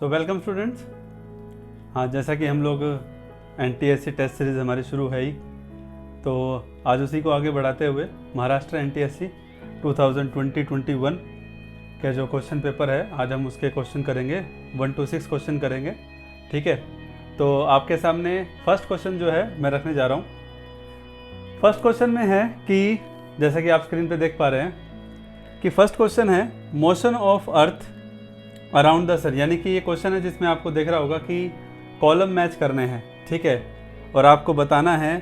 So welcome students. हाँ, जैसा कि हम लोग एनटीएससी टेस्ट सीरीज़ हमारी शुरू है ही, तो आज उसी को आगे बढ़ाते हुए महाराष्ट्र एनटीएससी 2020-21 के जो क्वेश्चन पेपर है, आज हम उसके क्वेश्चन करेंगे। 1 to 6 क्वेश्चन करेंगे, ठीक है। तो आपके सामने फर्स्ट क्वेश्चन जो है मैं रखने जा रहा हूँ। फर्स्ट क्वेश्चन में है कि जैसा कि आप स्क्रीन पे देख पा रहे हैं कि फर्स्ट क्वेश्चन है motion of earth around the sun, यानी कि ये क्वेश्चन है जिसमें आपको देख रहा होगा कि कॉलम मैच करने हैं, ठीक है, और आपको बताना है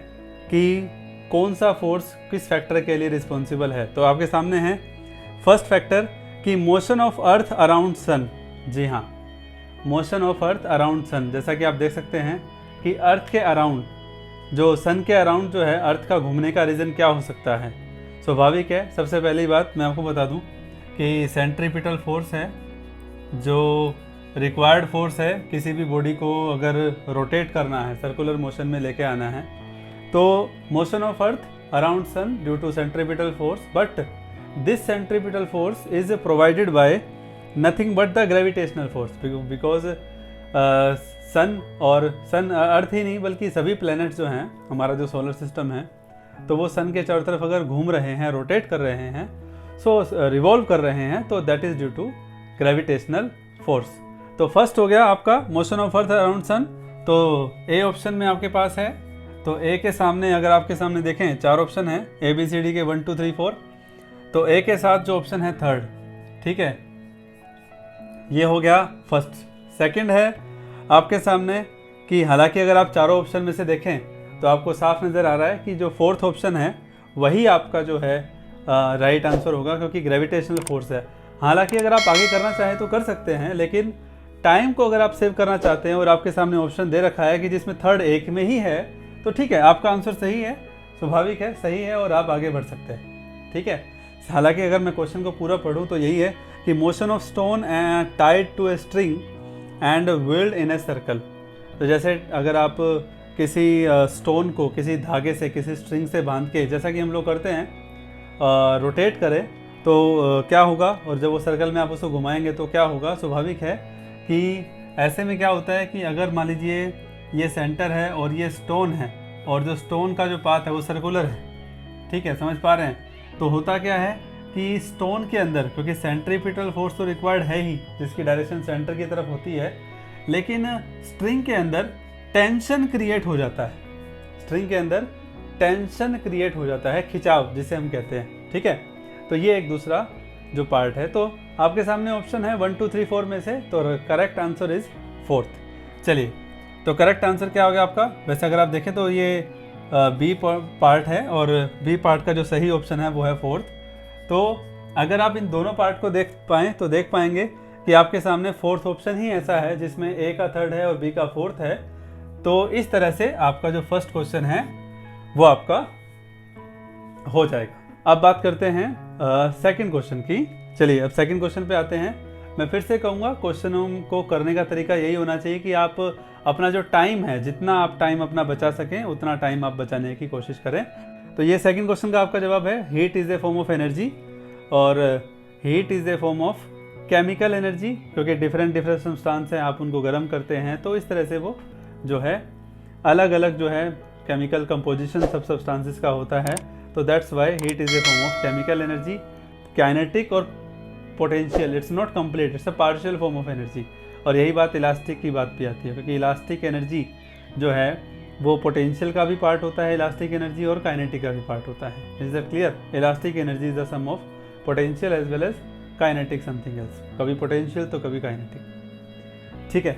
कि कौन सा फोर्स किस फैक्टर के लिए रिस्पॉन्सिबल है। तो आपके सामने है फर्स्ट फैक्टर कि motion of earth around sun. जी हाँ, motion of earth around sun, जैसा कि आप देख सकते हैं कि अर्थ के अराउंड, जो सन के अराउंड जो है अर्थ का घूमने का रीज़न क्या हो सकता है। स्वाभाविक है, सबसे पहली बात मैं आपको बता दूं कि सेंट्रीपिटल फोर्स है, जो रिक्वायर्ड फोर्स है किसी भी बॉडी को अगर रोटेट करना है, सर्कुलर मोशन में लेके आना है, तो motion of earth around sun due to centripetal force, but this centripetal force is provided by nothing but the gravitational force, because sun और सन अर्थ ही नहीं बल्कि सभी प्लैनेट्स जो हैं, हमारा जो सोलर सिस्टम है, तो वो सन के चारों तरफ अगर घूम रहे हैं, रोटेट कर रहे हैं, सो रिवॉल्व कर रहे हैं, तो that is due to gravitational force. तो फर्स्ट हो गया आपका motion of earth around sun. तो ए ऑप्शन में आपके पास है, तो ए के सामने अगर आपके सामने देखें 4 ऑप्शन है, ए बी सी डी के 1 2 3 4, तो ए के साथ जो ऑप्शन है थर्ड, ठीक है, ये हो गया फर्स्ट। सेकंड है आपके सामने कि हालांकि अगर आप चारों ऑप्शन में से देखें तो आपको साफ नज़र आ रहा है कि जो फोर्थ ऑप्शन है वही आपका जो है राइट आंसर होगा, क्योंकि ग्रेविटेशनल फोर्स है। हालांकि अगर आप आगे करना चाहें तो कर सकते हैं, लेकिन टाइम को अगर आप सेव करना चाहते हैं और आपके सामने ऑप्शन दे रखा है कि जिसमें थर्ड एक में ही है, तो ठीक है, आपका आंसर सही है, स्वाभाविक है, सही है, और आप आगे बढ़ सकते हैं, ठीक है। हालांकि अगर मैं क्वेश्चन को पूरा पढ़ूँ तो यही है कि motion of stone tied to a string and whirled in a circle. तो जैसे अगर आप किसी स्टोन को किसी धागे से, किसी स्ट्रिंग से बांध के, जैसा कि हम लोग करते हैं, रोटेट करें तो क्या होगा, और जब वो सर्कल में आप उसको घुमाएंगे तो क्या होगा। स्वाभाविक है कि ऐसे में क्या होता है कि अगर मान लीजिए ये सेंटर है और ये स्टोन है, और जो स्टोन का जो पाथ है वो सर्कुलर है, ठीक है, समझ पा रहे हैं, तो होता क्या है कि स्टोन के अंदर, क्योंकि सेंट्रीपिटल फोर्स तो रिक्वायर्ड है ही, जिसकी डायरेक्शन सेंटर की तरफ होती है, लेकिन स्ट्रिंग के अंदर टेंशन क्रिएट हो जाता है, स्ट्रिंग के अंदर टेंशन क्रिएट हो जाता है, खिंचाव जिसे हम कहते हैं, ठीक है। तो ये एक दूसरा जो पार्ट है। तो आपके सामने ऑप्शन है 1 2 3 4 में से, तो करेक्ट आंसर इज फोर्थ। चलिए, तो करेक्ट आंसर क्या हो गया आपका। वैसे अगर आप देखें तो ये बी पार्ट है, और बी पार्ट का जो सही ऑप्शन है वो है फोर्थ। तो अगर आप इन दोनों पार्ट को देख पाएँ तो देख पाएंगे कि आपके सामने फोर्थ ऑप्शन ही ऐसा है जिसमें ए का थर्ड है और बी का फोर्थ है। तो इस तरह से आपका जो फर्स्ट क्वेश्चन है वो आपका हो जाएगा। अब बात करते हैं सेकंड क्वेश्चन की। चलिए अब सेकंड क्वेश्चन पे आते हैं। मैं फिर से कहूँगा, क्वेश्चनों को करने का तरीका यही होना चाहिए कि आप अपना जो टाइम है, जितना आप टाइम अपना बचा सकें उतना टाइम आप बचाने की कोशिश करें। तो ये सेकंड क्वेश्चन का आपका जवाब है heat is a form of energy, और heat is a form of chemical energy, क्योंकि डिफरेंट सब्सटेंस हैं, आप उनको गर्म करते हैं, तो इस तरह से वो जो है अलग अलग जो है केमिकल कंपोजिशन सब सब्सटेंसेस का होता है। तो that's why heat is a form of chemical energy. Kinetic और potential, it's not complete, it's a partial form of energy. और यही बात इलास्टिक की बात भी आती है, क्योंकि इलास्टिक एनर्जी जो है वो पोटेंशियल का भी पार्ट होता है, इलास्टिक एनर्जी, और काइनेटिक का भी पार्ट होता है। Is that clear. Elastic energy is the sum of potential as well as kinetic something else, कभी पोटेंशियल तो कभी काइनेटिक, ठीक है।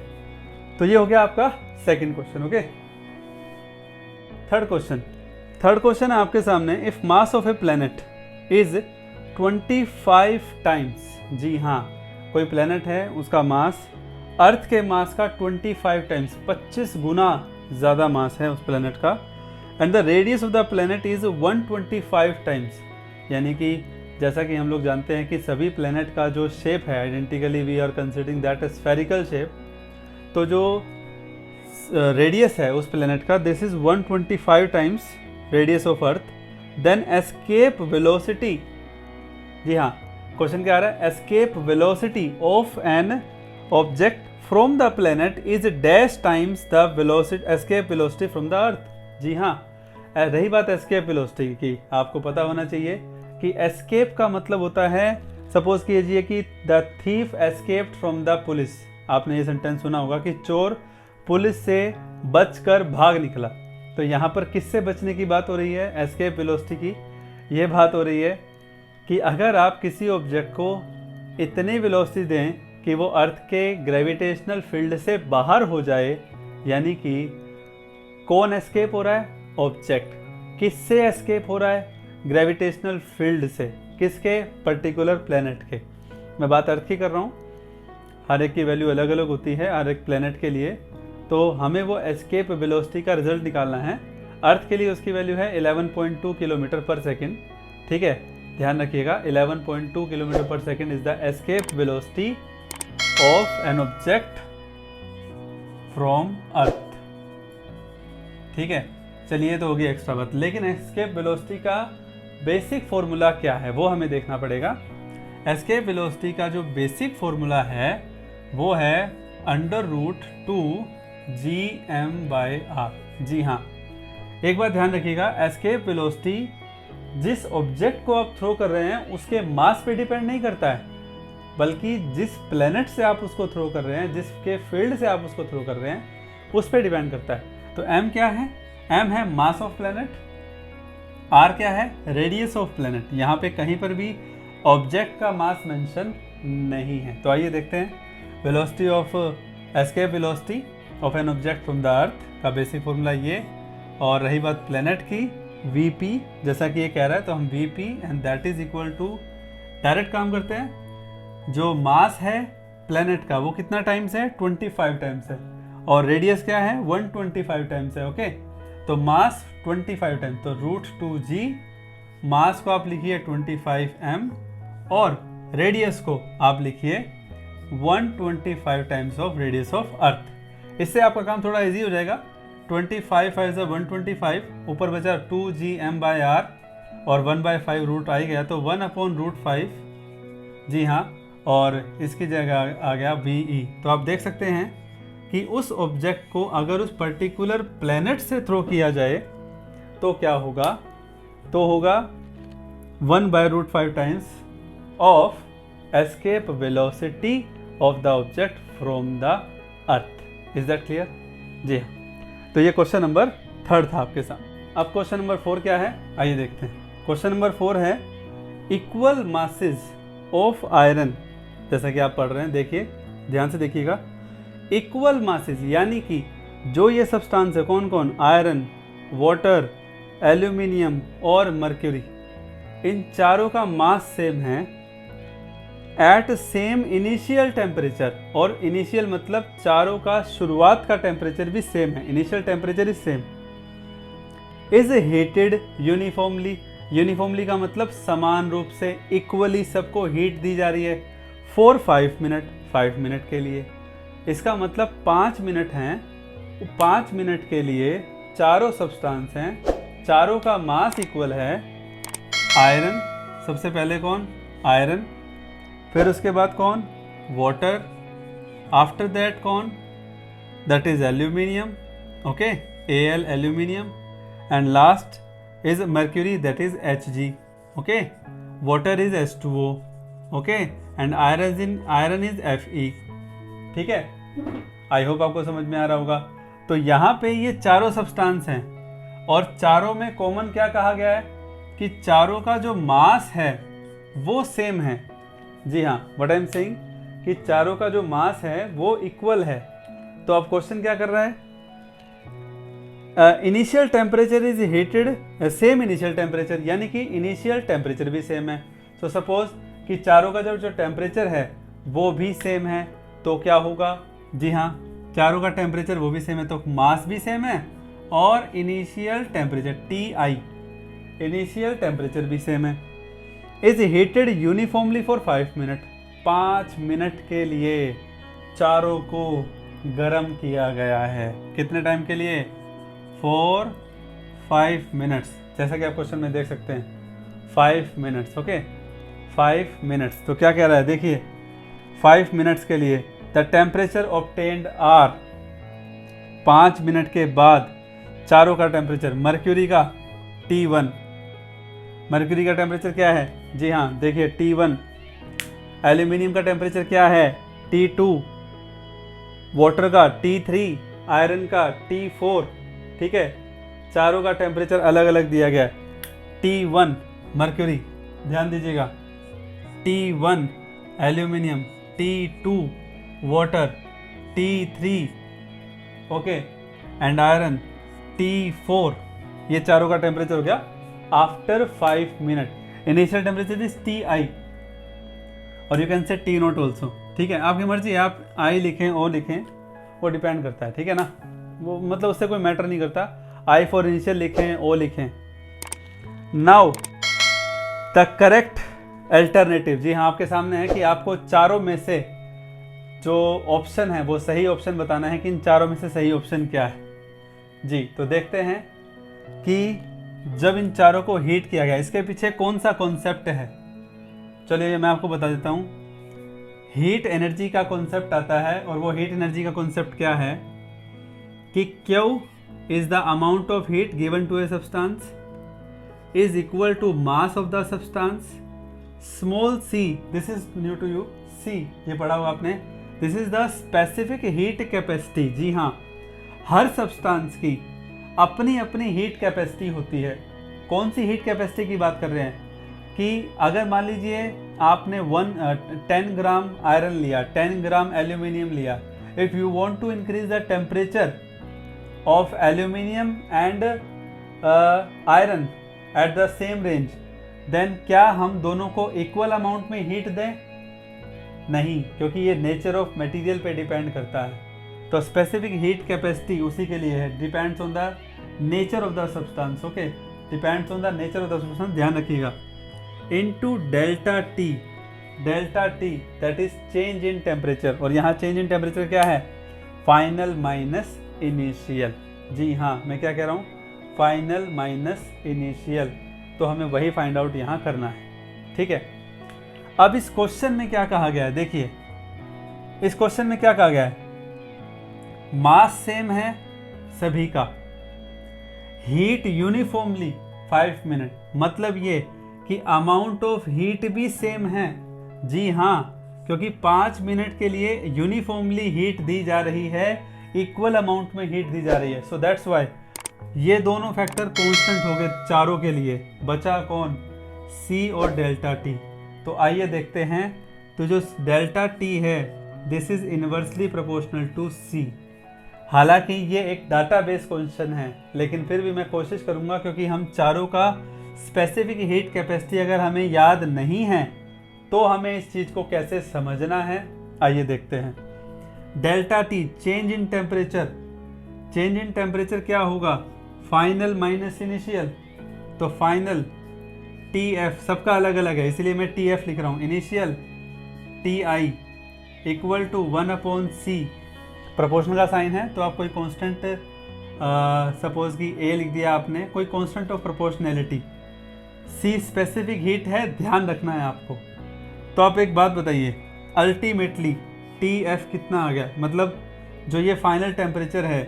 तो ये हो गया आपका second question. Okay, third question है आपके सामने। If mass of a planet is 25 times, जी हाँ, कोई प्लेनेट है, उसका मास अर्थ के मास का 25 टाइम्स, 25 गुना ज़्यादा मास है उस प्लेनेट का, and the radius of the planet is 125 times, यानी कि जैसा कि हम लोग जानते हैं कि सभी प्लेनेट का जो शेप है, identically we are considering that spherical shape, तो जो रेडियस है उस प्लेनेट का, this is 125 times radius of Earth, then escape velocity, जी हाँ, क्वेश्चन क्या आ रहा है, escape velocity of an object from the planet is dash times the velocity escape velocity from the Earth. जी हाँ, रही बात एस्केप वेलोसिटी की, आपको पता होना चाहिए कि एस्केप का मतलब होता है, सपोज कीजिए कि the thief escaped from the police. आपने ये सेंटेंस सुना होगा कि चोर पुलिस से बचकर भाग निकला। तो यहाँ पर किससे बचने की बात हो रही है? एस्केप वेलोसिटी की ये बात हो रही है कि अगर आप किसी ऑब्जेक्ट को इतनी वेलोसिटी दें कि वो अर्थ के ग्रेविटेशनल फील्ड से बाहर हो जाए, यानी कि कौन एस्केप हो रहा है? ऑब्जेक्ट। किससे एस्केप हो रहा है? ग्रेविटेशनल फील्ड से। किसके? पर्टिकुलर प्लेनेट के। मैं बात अर्थ की कर रहा हूँ, हर एक की वैल्यू अलग अलग होती है हर एक प्लेनेट के लिए, तो हमें वो एस्केप वेलोसिटी का रिजल्ट निकालना है। अर्थ के लिए उसकी वैल्यू है 11.2 किलोमीटर पर सेकेंड। ठीक है, ध्यान रखिएगा, 11.2 kilometre per second is the escape velocity of an object from Earth. ठीक है, चलिए तो होगी एक्स्ट्रा बात, लेकिन एस्केप वेलोसिटी का बेसिक फॉर्मूला क्या है वो हमें देखना पड़ेगा। एस्केप वेलोसिटी का जो बेसिक फॉर्मूला है वो है √2gm/r। जी हाँ, एक बात ध्यान रखिएगा, एस्केप वेलोसिटी जिस ऑब्जेक्ट को आप थ्रो कर रहे हैं उसके मास पे डिपेंड नहीं करता है, बल्कि जिस प्लेनेट से आप उसको थ्रो कर रहे हैं, जिसके फील्ड से आप उसको थ्रो कर रहे हैं, उस पर डिपेंड करता है। तो m क्या है? m है मास ऑफ प्लेनेट, r क्या है? Radius of planet. यहाँ पे कहीं पर भी ऑब्जेक्ट का मास मेंशन नहीं है। तो आइए देखते हैं velocity of escape velocity of an object from the अर्थ का बेसिक फॉर्मूला ये। और रही बात प्लेनेट की, vp, जैसा कि ये कह रहा है तो हम vp and that is equal to, direct काम करते हैं, जो मास है प्लेनेट का वो कितना टाइम्स है? 25 टाइम्स है, और रेडियस क्या है? 125 टाइम्स है। ओके, तो मास 25 टाइम्स, तो √2g, मास को आप लिखिए 25m और रेडियस को आप लिखिए 125 टाइम्स ऑफ रेडियस ऑफ अर्थ। इससे आपका काम थोड़ा इजी हो जाएगा। 25 5 125, ऊपर बचा 2gm/r और 1/5 रूट आ गया, तो 1/√5। जी हाँ, और इसकी जगह आ गया ve। तो आप देख सकते हैं कि उस ऑब्जेक्ट को अगर उस पर्टिकुलर प्लेनेट से थ्रो किया जाए तो क्या होगा? तो होगा 1/√5 times of escape velocity of the object from the Earth. Is that clear? जी हाँ, तो ये क्वेश्चन नंबर 3 था आपके साथ। अब क्वेश्चन नंबर 4 क्या है, आइए देखते हैं। क्वेश्चन नंबर 4 है इक्वल मासेस ऑफ आयरन। जैसा कि आप पढ़ रहे हैं, देखिए ध्यान से देखिएगा, इक्वल मासेस यानी कि जो ये सब्सटेंस है, कौन कौन? आयरन, वाटर, एल्यूमिनियम और मर्क्यूरी, इन चारों का मास सेम है एट सेम इनिशियल टेम्परेचर। और इनिशियल मतलब चारों का शुरुआत का टेम्परेचर भी सेम है, initial temperature is same. Is heated uniformly, uniformly का मतलब समान रूप से, इक्वली सबको हीट दी जा रही है फॉर 5 मिनट, 5 मिनट के लिए। इसका मतलब 5 मिनट हैं, 5 मिनट के लिए चारों सब्सटेंस हैं, चारों का मास इक्वल है। आयरन सबसे पहले, कौन? आयरन, फिर उसके बाद कौन? वाटर, आफ्टर दैट कौन? That is aluminium, okay, Al aluminium, and last is mercury, that is Hg, okay, water is H2O, okay, and iron is Fe। ठीक है, आई होप आपको समझ में आ रहा होगा। तो यहाँ पे ये चारों सब्सटेंस हैं और चारों में कॉमन क्या कहा गया है कि चारों का जो मास है वो सेम है। जी हाँ, व्हाट आई एम सेइंग कि चारों का जो मास है वो इक्वल है। तो अब क्वेश्चन क्या कर रहा है? Initial temperature is heated, same initial temperature, यानी कि इनिशियल टेम्परेचर भी सेम है। तो सपोज कि चारों का जो टेम्परेचर है वो भी सेम है, तो क्या होगा? जी हाँ, चारों का टेम्परेचर वो भी सेम है, तो मास भी सेम है और initial temperature Ti, initial temperature भी सेम है। Is heated uniformly for 5 minute, 5 minute के लिए चारों को गर्म किया गया है। कितने टाइम के लिए? फॉर 5 मिनट्स, जैसा कि आप क्वेश्चन में देख सकते हैं 5 मिनट्स, ओके, 5 मिनट्स। तो क्या कह रहा है? देखिए 5 मिनट्स के लिए the temperature obtained are, 5 minute के बाद चारों का टेम्परेचर, मर्क्यूरी का T1, मर्क्यूरी का टेम्परेचर क्या है, जी हाँ देखिए T1, एल्यूमिनियम का टेम्परेचर क्या है T2, वाटर का T3, आयरन का T4, ठीक है, चारों का टेम्परेचर अलग अलग दिया गया है। T1 मर्क्यूरी, ध्यान दीजिएगा, T1 aluminium, T2 water, T3 okay and iron, T4, ये चारों का टेम्परेचर हो गया after 5 minute. Initial temperature is Ti और you can say T0 also, ठीक है, आपकी मर्जी, आप I लिखें O लिखें, वो डिपेंड करता है, ठीक है ना, वो मतलब उससे कोई मैटर नहीं करता, I फॉर इनिशियल लिखें O लिखें। नाउ द करेक्ट अल्टरनेटिव, जी हाँ आपके सामने है कि आपको चारों में से जो ऑप्शन है वो सही ऑप्शन बताना है कि इन चारों में से सही ऑप्शन क्या है। जी तो देखते हैं कि जब इन चारों को हीट किया गया, इसके पीछे कौन सा कॉन्सेप्ट है, चलिए मैं आपको बता देता हूँ। हीट एनर्जी का कॉन्सेप्ट आता है और वो हीट एनर्जी का कॉन्सेप्ट क्या है कि Q is the amount of heat given to a substance is equal to mass of the substance, small c, this is new to you, c ये पढ़ा हुआ आपने, this is the specific heat capacity. जी हाँ, हर substance की अपनी अपनी हीट कैपेसिटी होती है। कौन सी हीट कैपेसिटी की बात कर रहे हैं कि अगर मान लीजिए आपने 10 ग्राम आयरन लिया, 10 ग्राम एल्यूमिनियम लिया, if you want to increase the temperature of aluminium and iron at the same range, then क्या हम दोनों को इक्वल अमाउंट में हीट दें? नहीं, क्योंकि ये नेचर ऑफ मटेरियल पे डिपेंड करता है। तो स्पेसिफिक हीट कैपेसिटी उसी के लिए है, depends on the nature of the substance, okay, depends on the nature of the substance, ध्यान रखिएगा, into delta T that is change in temperature, और यहाँ चेंज इन टेम्परेचर क्या है, फाइनल माइनस इनिशियल। जी हाँ, मैं क्या कह रहा हूँ, फाइनल माइनस इनिशियल, तो हमें वही फाइंड आउट यहाँ करना है, ठीक है। अब इस क्वेश्चन में क्या कहा गया है, देखिए इस क्वेश्चन में क्या कहा गया है, मास सेम है सभी का, हीट यूनिफॉर्मली 5 मिनट, मतलब ये कि अमाउंट ऑफ हीट भी सेम है। जी हाँ, क्योंकि 5 मिनट के लिए यूनिफॉर्मली हीट दी जा रही है, इक्वल अमाउंट में हीट दी जा रही है, सो दैट्स वाई ये दोनों फैक्टर कांस्टेंट हो गए चारों के लिए, बचा कौन, C और डेल्टा टी। तो आइए देखते हैं, तो जो डेल्टा टी है this is inversely proportional to C। हालांकि ये एक डाटाबेस क्वेश्चन है, लेकिन फिर भी मैं कोशिश करूंगा, क्योंकि हम चारों का स्पेसिफिक हीट कैपेसिटी अगर हमें याद नहीं है तो हमें इस चीज़ को कैसे समझना है, आइए देखते हैं। Delta T change in temperature, change in temperature क्या होगा, फाइनल माइनस इनिशियल, तो फाइनल TF सबका अलग अलग है इसलिए मैं TF लिख रहा हूँ, initial TI equal to 1/C, proportional का साइन है तो आप कोई कांस्टेंट, सपोज कि A लिख दिया आपने, कोई constant of proportionality, C specific heat है, ध्यान रखना है आपको। तो आप एक बात बताइए, अल्टीमेटली TF कितना आ गया, मतलब जो ये फाइनल टेम्परेचर है,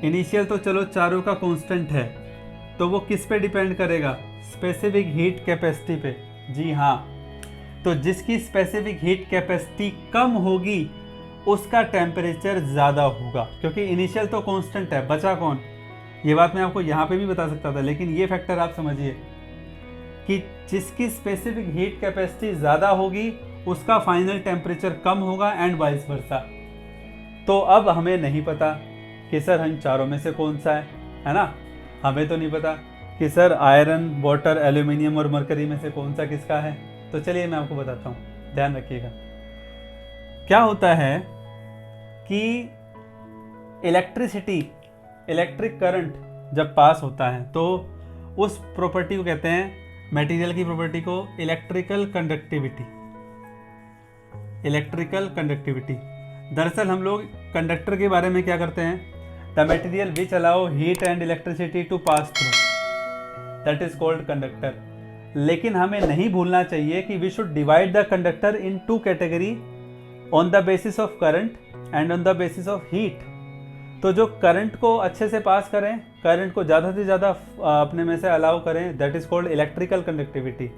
इनिशियल तो चलो चारों का कांस्टेंट है, तो वो किस पे डिपेंड करेगा, स्पेसिफिक हीट कैपेसिटी पे। जी हाँ, तो जिसकी स्पेसिफिक हीट कैपेसिटी कम होगी उसका टेम्परेचर ज़्यादा होगा, क्योंकि इनिशियल तो कांस्टेंट है, बचा कौन, ये बात मैं आपको यहाँ पे भी बता सकता था, लेकिन ये फैक्टर आप समझिए कि जिसकी स्पेसिफिक हीट कैपेसिटी ज़्यादा होगी उसका फाइनल टेम्परेचर कम होगा एंड वाइस वर्सा। तो अब हमें नहीं पता कि सर हम चारों में से कौन सा है ना, हमें तो नहीं पता कि सर आयरन, वाटर, एल्यूमिनियम और मरकरी में से कौन सा किसका है। तो चलिए मैं आपको बताता हूँ, ध्यान रखिएगा। क्या होता है कि इलेक्ट्रिसिटी, इलेक्ट्रिक करंट जब पास होता है तो उस प्रॉपर्टी को कहते हैं, मटेरियल की प्रॉपर्टी को इलेक्ट्रिकल कंडक्टिविटी, इलेक्ट्रिकल कंडक्टिविटी। दरअसल हम लोग कंडक्टर के बारे में क्या करते हैं, the material which allow heat and electricity to pass through, that is called conductor. लेकिन हमें नहीं भूलना चाहिए कि we should divide the conductor in 2 category, on the basis of current and on the basis of heat. तो जो current को अच्छे से पास करें, करंट को ज़्यादा से ज़्यादा अपने में से अलाउ करें, that is called electrical conductivity.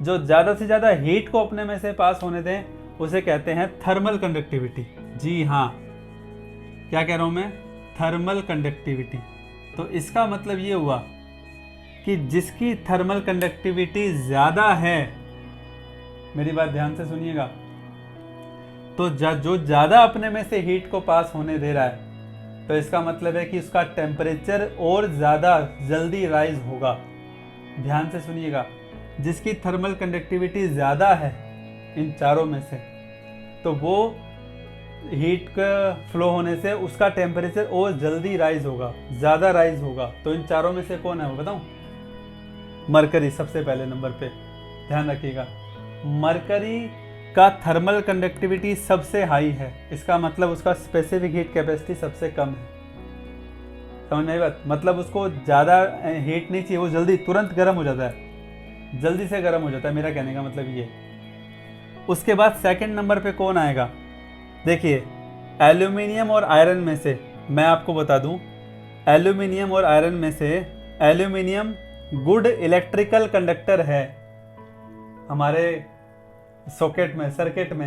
जो ज़्यादा से ज़्यादा हीट को अपने में से पास होने दें उसे कहते हैं थर्मल कंडक्टिविटी। जी हाँ, क्या कह रहा हूँ मैं, थर्मल कंडक्टिविटी। तो इसका मतलब ये हुआ कि जिसकी थर्मल कंडक्टिविटी ज़्यादा है, मेरी बात ध्यान से सुनिएगा, तो जो ज़्यादा अपने में से हीट को पास होने दे रहा है, तो इसका मतलब है कि उसका टेम्परेचर और ज़्यादा जल्दी राइज होगा। ध्यान से सुनिएगा, जिसकी थर्मल कंडक्टिविटी ज़्यादा है इन चारों में से, तो वो हीट का फ्लो होने से उसका टेम्परेचर और जल्दी राइज होगा, ज़्यादा राइज होगा। तो इन चारों में से कौन है वो बताऊँ? मरकरी सबसे पहले नंबर पे, ध्यान रखिएगा। मरकरी का थर्मल कंडक्टिविटी सबसे हाई है, इसका मतलब उसका स्पेसिफिक हीट कैपेसिटी सबसे कम है। समझ में आई बात? मतलब उसको ज़्यादा हीट नहीं चाहिए, वो जल्दी तुरंत गर्म हो जाता है, जल्दी से गर्म हो जाता है, मेरा कहने का मतलब ये। उसके बाद सेकंड नंबर पे कौन आएगा? देखिए, एल्यूमिनियम और आयरन में से मैं आपको बता दूं, एल्यूमिनियम और आयरन में से एल्यूमिनियम गुड इलेक्ट्रिकल कंडक्टर है। हमारे सॉकेट में, सर्किट में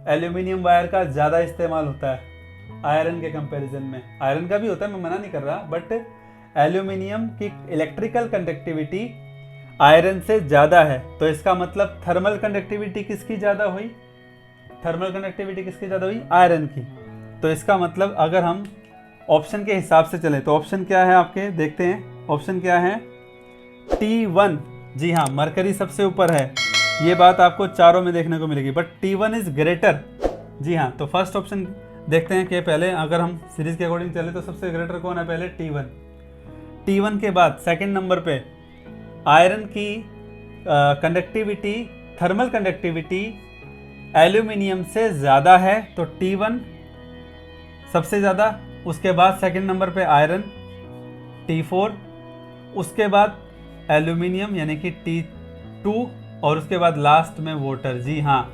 एल्यूमिनियम वायर का ज़्यादा इस्तेमाल होता है आयरन के कंपैरिजन में। आयरन का भी होता है, मैं मना नहीं कर रहा, बट एल्यूमिनियम की इलेक्ट्रिकल कंडक्टिविटी आयरन से ज़्यादा है। तो इसका मतलब थर्मल कंडक्टिविटी किसकी ज़्यादा हुई? थर्मल कंडक्टिविटी किसकी ज़्यादा हुई? आयरन की। तो इसका मतलब अगर हम ऑप्शन के हिसाब से चलें तो ऑप्शन क्या है आपके, देखते हैं ऑप्शन क्या है। T1, जी हाँ, मरकरी सबसे ऊपर है, ये बात आपको चारों में देखने को मिलेगी, बट T1 इज ग्रेटर। जी हाँ, तो फर्स्ट ऑप्शन देखते हैं कि पहले अगर हम सीरीज के अकॉर्डिंग चले तो सबसे ग्रेटर कौन है? पहले T1। T1 के बाद सेकंड नंबर पे आयरन की कंडक्टिविटी, थर्मल कंडक्टिविटी एल्यूमिनियम से ज़्यादा है, तो T1 सबसे ज़्यादा। उसके बाद सेकंड नंबर पे आयरन T4, उसके बाद एल्यूमिनियम यानी कि T2, और उसके बाद लास्ट में वाटर। जी हाँ,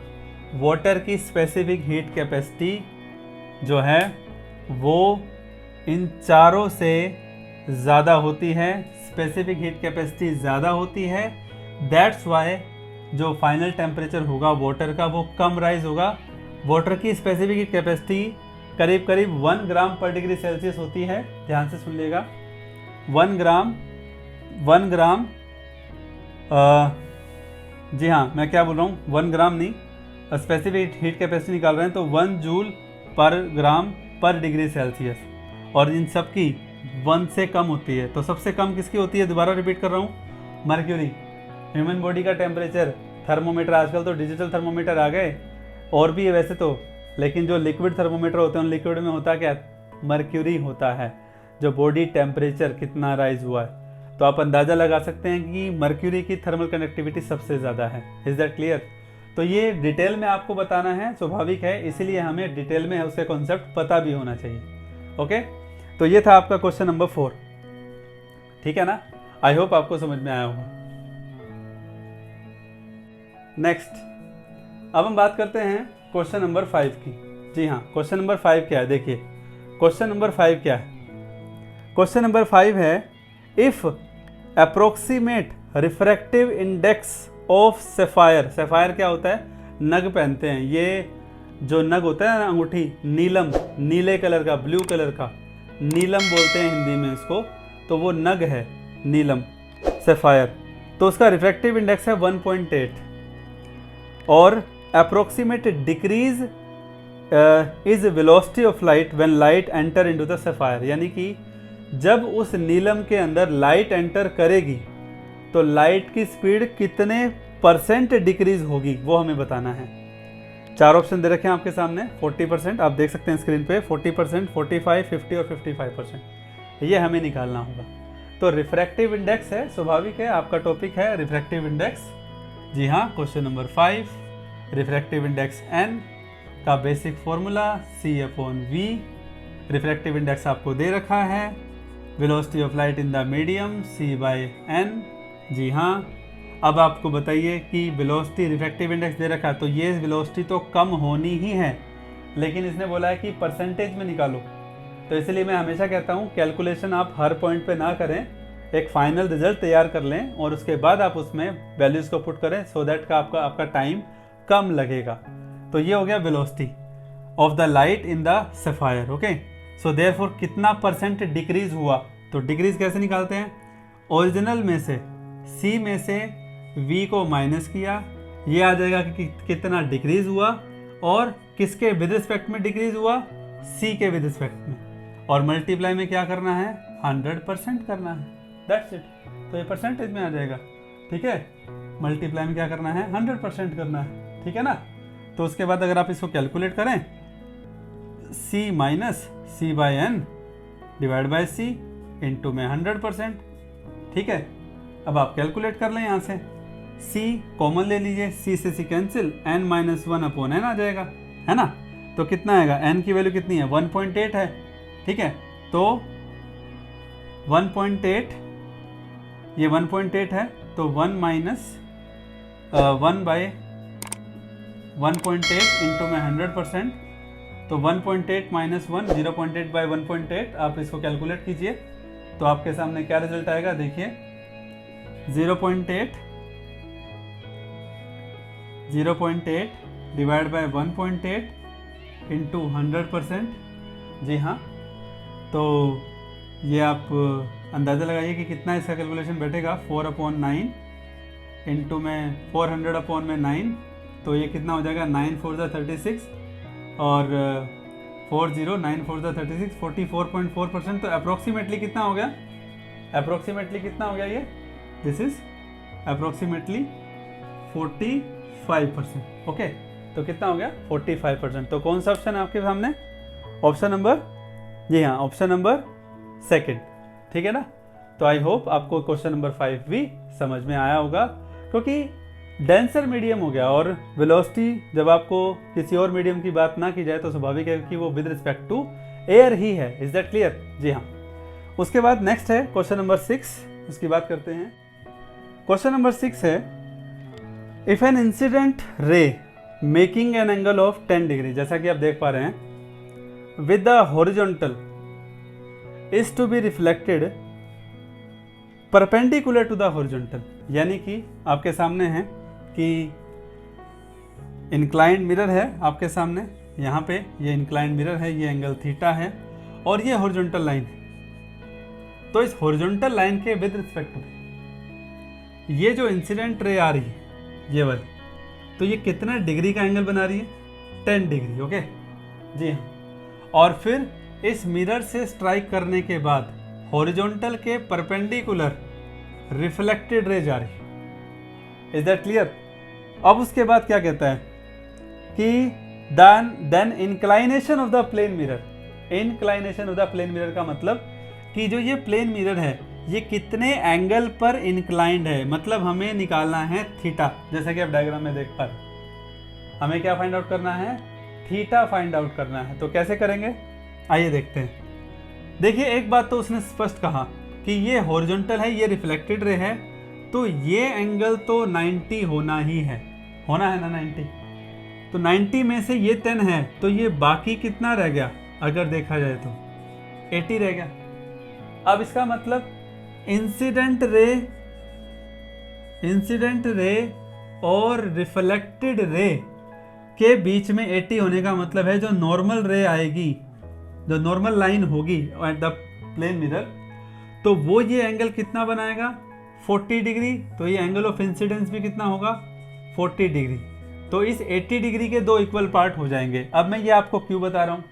वाटर की स्पेसिफिक हीट कैपेसिटी जो है वो इन चारों से ज़्यादा होती है, स्पेसिफिक हीट कैपेसिटी ज़्यादा होती है। दैट्स वाई जो फाइनल टेम्परेचर होगा वाटर का वो कम राइज होगा। वाटर की स्पेसिफिक हीट कैपेसिटी करीब करीब 1 ग्राम पर डिग्री सेल्सियस होती है। ध्यान से सुन लीजिएगा, 1 ग्राम जी हाँ, मैं क्या बोल रहा हूँ, 1 ग्राम नहीं, स्पेसिफिक हीट कैपेसिटी निकाल रहे हैं तो 1 जूल पर ग्राम पर डिग्री सेल्सियस, और इन सब की 1 से कम होती है। तो सबसे कम किसकी होती है? दोबारा रिपीट कर रहा हूँ, मर्क्यूरी। ह्यूमन बॉडी का टेम्परेचर, थर्मोमीटर, आजकल तो डिजिटल थर्मोमीटर आ गए, और भी है वैसे तो, लेकिन जो लिक्विड थर्मोमीटर होते हैं उन लिक्विड में होता क्या? मर्क्यूरी होता है, जो बॉडी टेम्परेचर कितना राइज हुआ है। तो आप अंदाज़ा लगा सकते हैं कि मर्क्यूरी की थर्मल कंडक्टिविटी सबसे ज़्यादा है। Is that clear? तो ये डिटेल में आपको बताना है, स्वाभाविक है, इसीलिए हमें डिटेल में उसके कॉन्सेप्ट पता भी होना चाहिए। ओके, तो ये था आपका क्वेश्चन नंबर 4, ठीक है ना? आई होप आपको समझ में आया होगा। नेक्स्ट, अब हम बात करते हैं क्वेश्चन नंबर 5 की। जी हाँ, क्वेश्चन नंबर 5 क्या है? देखिए, क्वेश्चन नंबर 5 क्या है? क्वेश्चन नंबर 5 है, if approximate refractive index of sapphire. Sapphire क्या होता है? नग पहनते हैं, ये जो नग होता है ना, अंगूठी, नीलम, नीले कलर का, ब्लू कलर का, नीलम बोलते हैं हिंदी में इसको, तो वो नग है नीलम, सफ़ायर। तो उसका रिफ्रैक्टिव इंडेक्स है 1.8, और approximate decrease is velocity of light when light enter into the sapphire. यानी कि जब उस नीलम के अंदर लाइट एंटर करेगी तो लाइट की स्पीड कितने % डिक्रीज होगी, वो हमें बताना है। 4 ऑप्शन दे रखे हैं आपके सामने। 40%, आप देख सकते हैं स्क्रीन पे, 40%, 45, 50 और 55%, ये हमें निकालना होगा। तो रिफ्रैक्टिव इंडेक्स है, स्वाभाविक है, आपका टॉपिक है रिफ्रैक्टिव इंडेक्स। जी हाँ, question number 5, refractive index n का basic formula C/V। Refractive index आपको दे रखा है, velocity of light in the medium C/n। जी हाँ, अब आपको बताइए कि वेलोसिटी रिफ्रैक्टिव इंडेक्स दे रखा है, तो ये वेलोसिटी तो कम होनी ही है, लेकिन इसने बोला है कि परसेंटेज में निकालो। तो इसलिए मैं हमेशा कहता हूँ कैलकुलेशन आप हर पॉइंट पे ना करें, एक फाइनल रिजल्ट तैयार कर लें और उसके बाद आप उसमें वैल्यूज़ को पुट करें, सो दैट का आपका टाइम कम लगेगा। तो ये हो गया velocity of the light in the sapphire. Okay, so therefore कितना परसेंट डिक्रीज हुआ, तो डिक्रीज कैसे निकालते हैं, ओरिजिनल में से C में से V को माइनस किया, ये आ जाएगा कि कितना डिक्रीज हुआ और किसके विद रिस्पेक्ट में डिक्रीज हुआ, C के विद रिस्पेक्ट में, और मल्टीप्लाई में क्या करना है, 100% करना है, दैट्स इट। तो ये परसेंटेज में आ जाएगा, ठीक है। मल्टीप्लाई में क्या करना है, 100% करना है, ठीक है ना। तो उसके बाद अगर आप इसको कैलकुलेट करें, C minus C/n divide by C into में 100%, ठीक है। अब आप कैलकुलेट कर लें यहाँ से, C कॉमन ले लीजिए, C से C कैंसिल, n-1/n आ जाएगा, है ना। तो कितना आएगा, n की वैल्यू कितनी है, 1.8 है, ठीक है। तो 1.8, ये 1.8 है, तो 1 माइनस 1/1.8 इंटू में 100%, तो 1.8 माइनस 1, 0.8 बाई 1.8, आप इसको कैलकुलेट कीजिए तो आपके सामने क्या रिजल्ट आएगा, देखिए 0.8 डिवाइड बाई 1.8 इंटू 100%। जी हाँ, तो ये आप अंदाज़ा लगाइए कि कितना इसका कैलकुलेशन बैठेगा, 4/9 इंटू में 400/9, तो ये कितना हो जाएगा, 9 4 36 और 40 9 4 36, 44.4%। तो अप्रोक्सीमेटली कितना हो गया, अप्रोक्सीमेटली कितना हो गया ये, दिस इज अप्रोक्सीमेटली 45%। ओके, तो कितना हो गया, 45%। तो कौन सा ऑप्शन है आपके सामने, ऑप्शन नंबर, जी हाँ, ऑप्शन नंबर सेकंड, ठीक है ना। तो आई होप आपको क्वेश्चन नंबर 5 भी समझ में आया होगा, क्योंकि डेंसर मीडियम हो गया और वेलोसिटी जब आपको किसी और मीडियम की बात ना की जाए तो स्वाभाविक है कि वो विद रिस्पेक्ट टू एयर ही है। इज दैट क्लियर, जी हाँ। उसके बाद नेक्स्ट है क्वेश्चन नंबर 6, उसकी बात करते हैं। क्वेश्चन नंबर 6 है, if an incident ray making an angle of 10 degree, जैसा कि आप देख पा रहे हैं, with the horizontal is to be reflected perpendicular to the horizontal, यानी कि आपके सामने है कि इंक्लाइंड मिरर है आपके सामने, यहाँ पे ये इंक्लाइंड मिरर है, ये एंगल थीटा है और ये हॉरिजॉन्टल लाइन है। तो इस हॉरिजॉन्टल लाइन के विद रिस्पेक्ट में ये जो इंसिडेंट रे आ रही है, ये वाली, तो ये कितना डिग्री का एंगल बना रही है, 10 डिग्री। ओके, जी हाँ। और फिर इस मिरर से स्ट्राइक करने के बाद हॉरिजॉन्टल के परपेंडिकुलर रिफ्लेक्टेड रे जा रही है। Is that clear. अब उसके बाद क्या कहता है कि then inclination of the plane mirror, inclination of the plane mirror का मतलब कि जो ये प्लेन मिरर है ये कितने एंगल पर इंक्लाइंड है, मतलब हमें निकालना है थीटा, जैसा कि आप डायग्राम में देख पा रहे हैं। हमें क्या फाइंड आउट करना है, थीटा फाइंड आउट करना है। तो कैसे करेंगे, आइए देखते हैं। देखिए, एक बात तो उसने स्पष्ट कहा कि ये हॉरिजॉन्टल है, ये रिफ्लेक्टेड रे है, तो ये एंगल तो 90 होना ही है, होना है ना 90। तो 90 में से ये 10 है, तो ये बाकी कितना रह गया, अगर देखा जाए तो 80 रह गया। अब इसका मतलब इंसिडेंट रे और रिफ्लेक्टेड रे के बीच में 80 होने का मतलब है जो नॉर्मल रे आएगी, जो नॉर्मल लाइन होगी एट द प्लेन मिरर, तो वो ये एंगल कितना बनाएगा, 40 डिग्री। तो ये एंगल ऑफ इंसिडेंस भी कितना होगा, 40 डिग्री। तो इस 80 डिग्री के दो इक्वल पार्ट हो जाएंगे। अब मैं ये आपको क्यों बता रहा हूँ,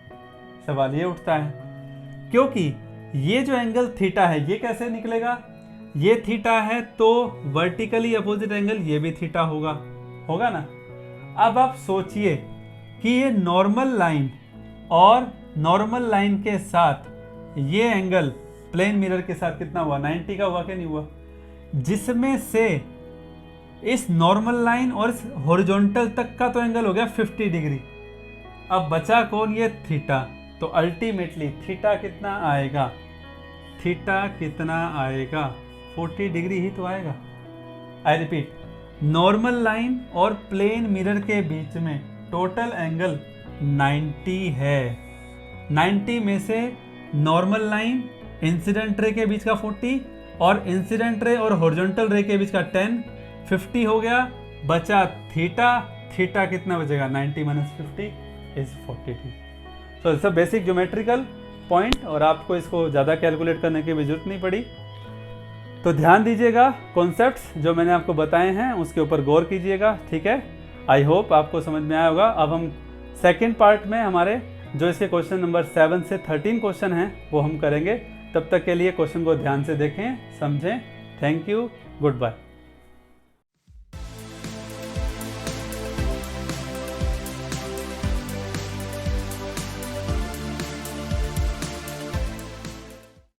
सवाल ये उठता है क्योंकि ये जो एंगल थीटा है ये कैसे निकलेगा, ये थीटा है तो वर्टिकली अपोजिट एंगल ये भी थीटा होगा, होगा ना। अब आप सोचिए कि ये नॉर्मल लाइन और नॉर्मल लाइन के साथ ये एंगल प्लेन मिरर के साथ कितना हुआ, 90 का हुआ कि नहीं हुआ, जिसमें से इस नॉर्मल लाइन और इस हॉरिजॉन्टल तक का तो एंगल हो गया 50 डिग्री। अब बचा कौन, ये थीटा। तो अल्टीमेटली थीटा कितना आएगा, थीटा कितना आएगा, 40 डिग्री ही तो आएगा। आई रिपीट, नॉर्मल लाइन और प्लेन मिरर के बीच में टोटल एंगल 90 है। 90 में से नॉर्मल लाइन इंसिडेंट रे के बीच का 40 और इंसिडेंट रे और हॉरिजॉन्टल रे के बीच का 10, 50 हो गया। बचा थीटा, थीटा कितना बचेगा, 90 minus 50 is 42। So it's a basic geometrical point और आपको इसको ज़्यादा कैलकुलेट करने की भी जरूरत नहीं पड़ी। तो ध्यान दीजिएगा, कॉन्सेप्ट्स जो मैंने आपको बताए हैं उसके ऊपर गौर कीजिएगा, ठीक है। आई होप आपको समझ में आया होगा। अब हम सेकेंड पार्ट में हमारे जो इसके क्वेश्चन नंबर 7 से 13 क्वेश्चन हैं वो हम करेंगे। तब तक के लिए क्वेश्चन को ध्यान से देखें, समझें। Thank you, good bye.